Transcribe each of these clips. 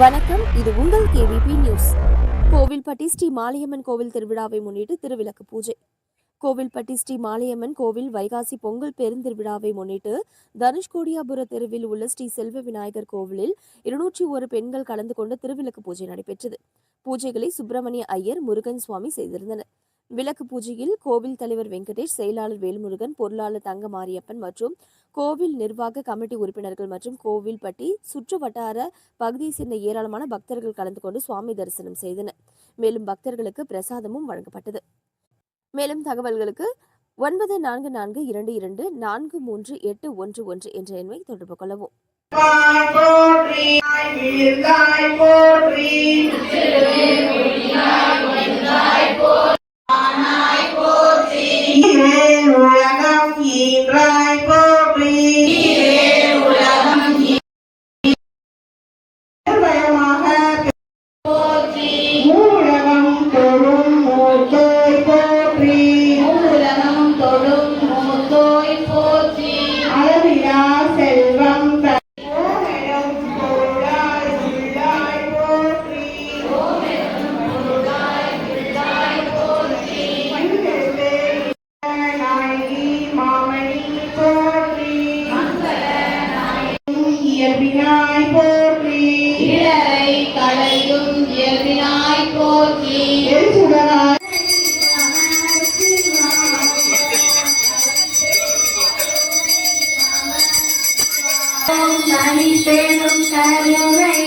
வணக்கம், இது உங்கள் கேவிபி நியூஸ். கோவில்பட்டி ஸ்ரீ மாலையம்மன் கோவில் திருவிழாவை முன்னிட்டு திருவிளக்கு பூஜை. கோவில்பட்டி ஸ்ரீ மாலையம்மன் கோவில் வைகாசி பொங்கல் பெருந்திருவிழாவை முன்னிட்டு தனுஷ்கோடியாபுர தெருவில் உள்ள ஸ்ரீ செல்வ விநாயகர் கோவிலில் 201 பெண்கள் கலந்து கொண்டு திருவிளக்கு பூஜை நடைபெற்றது. பூஜைகளை சுப்பிரமணிய ஐயர், முருகன் சுவாமி செய்திருந்தனர். விளக்கு பூஜையில் கோவில் தலைவர் வெங்கடேஷ், செயலாளர் வேல்முருகன், பொருளாளர் தங்க மாரியப்பன் மற்றும் கோவில் நிர்வாக கமிட்டி உறுப்பினர்கள் மற்றும் கோவில்பட்டி சுற்று வட்டார பகுதியை சேர்ந்த ஏராளமான பக்தர்கள் கலந்து கொண்டு சுவாமி தரிசனம் செய்தனர். மேலும் பக்தர்களுக்கு பிரசாதமும் வழங்கப்பட்டது. மேலும் தகவல்களுக்கு 9442243811 என்ற எண்ணை தொடர்பு கொள்ளவும். இயல்பினாய் போற்றி, இடரை களையும் இயல்பினாய் போற்றி, எரிசுடராய் தனிப்பெரும் கருணை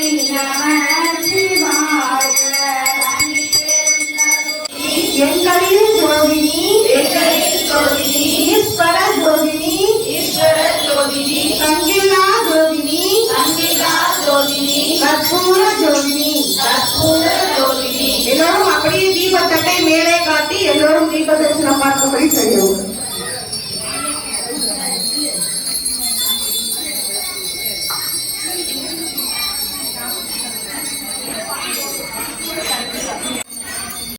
எங்களின் ஜோதினி, ஈஸ்வர ஜோதினி, கங்கிலா ஜோதினி, கற்பூர ஜோதினி. எல்லோரும் அப்படியே தீபத்தட்டை மேலே காட்டி எல்லோரும் தீப தரிசனம்